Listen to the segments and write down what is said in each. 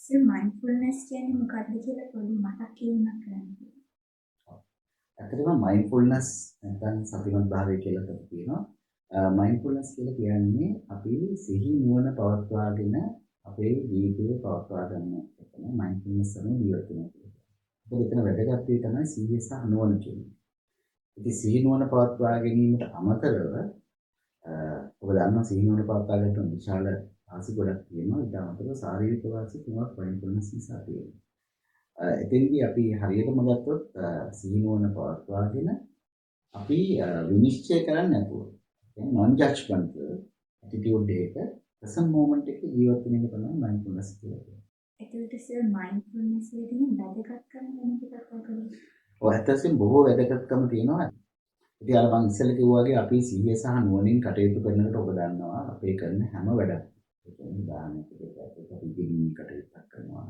Mindfulness කියන්නේ මොකක්ද කියලා පොඩි මතක් කිරීමක් කරන්න. ඇත්තටම මයින්ඩ්ෆුල්නස් නැත්නම් සතිමත් භාවය කියලා තමයි කියනවා. මයින්ඩ්ෆුල්නස් කියලා කියන්නේ අපි සිහි නුවණ පවත්වාගෙන අපේ ජීවිතය පවත්වා ගන්න එක තමයි මයින්ඩ්ෆුල්නස් අනුව ජීවත් වෙනවා කියන්නේ. ඒකෙන් එතන වැදගත් දේ තමයි සිහිය සහ නුවණ කියන්නේ. ඉතින් සිහි නුවණ පවත්වා ගැනීමට අමතරව ඔබ දන්නවා සිහි නුවණ පවත්වා ගැනීමට විශාල වාසි ගොඩක් තියෙනවා. ඊට අමතරව ශාරීරික වාසි තුනක් මයින්ඩ්ෆුල්නස් නිසා තියෙනවා. එතෙන්දී අපි හරියටම ගත්තොත් සිහි නුවණ පවත්වාගෙන අපි විනිශ්චය කරන්නේ නැතුව කියන්නේ non judgmental attitude එක present moment එකේ ජීවත් වෙන එක තමයි mindfulness කියලා කියන්නේ. ඒකට සර් mindfulness එකේ වැදගත්කම ගැන ටිකක් කතා ඔය ඇත්තටම බොහෝ වැදගත්කම තියෙනවා. ඉතින් අර මම ඉස්සෙල්ලා කිව්වා වගේ අපි සිහිය සහ නුවණින් කටයුතු කරනකොට ඔබ දන්නවා අපේ කරන හැම වැඩක් ඒ කියන්නේ උදාහරණයකට අපි ඉදිරියෙන් කටයුත්තක් කරනවා.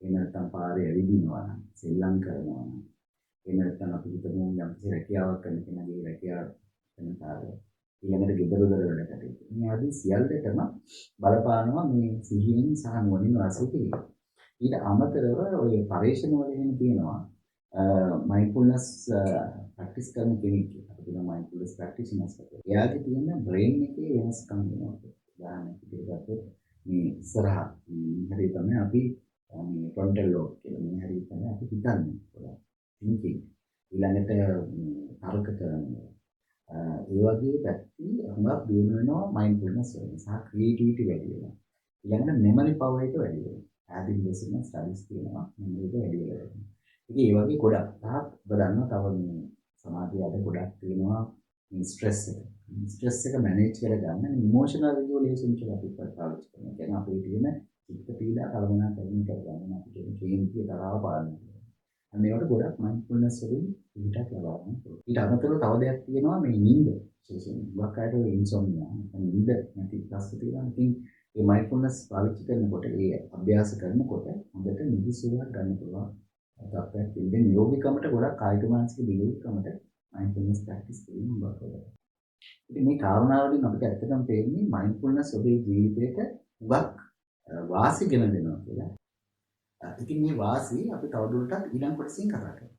එහෙම නැත්නම් පාරේ ඇවිදිනවා නම් සෙල්ලම් කරනවා නම් එහෙම නැත්නම් අපි හිතමු යම් කිසි රැකියාවක් කරන කෙනාගේ රැකියාව කරන කාර්යය ඊළඟට ගෙදර දොර වැඩ කටයුතු. මේ ආදී සියල්ලටම බලපානවා මේ සිහියෙන් සහ නුවණින් වාසය කිරීම. ඊට අමතරව ඔය පරේක්ෂණ වල එහෙම තියෙනවා mindfulness practice කරන කෙනෙක් අපි කියන mindfulness practitioners කියලා. එයාගේ තියෙන brain එකේ වෙනස්කම් වෙනවා. උදාහරණයක් විදිහට මේ ඉස්සරහ හරි තමයි අපි මේ frontal lobe කියලා මේ හරි තමයි අපි හිතන්නේ. පොඩ්ඩක් thinking ඊළඟට තර්ක කරනවා. ඒ වගේ පැති හුඟක් දිනු වෙනවා mindfulness වලින් සහ creativity වැඩි වෙනවා. ඊළඟට memory power එක වැඩි වෙනවා. ආදී ලෙසම studies තියෙනවා memory එක වැඩි වෙනවා. ඉතින් ඒ වගේ ගොඩක් ඔබ දන්නවා තව මේ සමාජයේ අද ගොඩක් තියෙනවා මේ ස්ට්‍රෙස් එක. ස්ට්‍රෙස් එක මැනේජ් කරගන්න ඉමෝෂනල් රෙගුලේෂන් කියලා අපි පාවිච්චි කරනවා. කියන්නේ අපේ තියෙන චිත්ත පීඩා කලමනාකරණය කරගන්න අපි කියන කේන්තිය තරහව පාලනය කරනවා. අන්න ඒකට ගොඩක් මයින්ඩ්ෆුල්නස් වලින් පිටක් ලබා ගන්න පුළුවන්. ඊට අමතරව තව දෙයක් තියෙනවා මේ නිින්ද. විශේෂයෙන් ගොඩක් අයට ඉන්සොම්නියා නිින්ද නැති ප්‍රශ්න තියෙනවා. ඉතින් මේ මයින්ඩ්ෆුල්නස් පාවිච්චි කරනකොට ඒ අභ්‍යාස කරනකොට හොඳට නිදිසුවක් ගන්න පුළුවන්. අපිට ඉන්නේ නියෝගිකමට ගොඩක් කායික මානසික දියුණුවකට මයින්ඩ්ෆුල්නස් ප්‍රැක්ටිස් කිරීම බලපානවා. ඉතින් මේ කාරණාවලින් අපිට ඇත්තටම තේරෙන්නේ මයින්ඩ්ෆුල්නස් ඔබේ ජීවිතේට උගක් වාසි ගෙන දෙනවා කියලා. ඉතින් මේ වාසි අපි තවදුරටත් ඊළඟ කොටසින් කතා කරමු.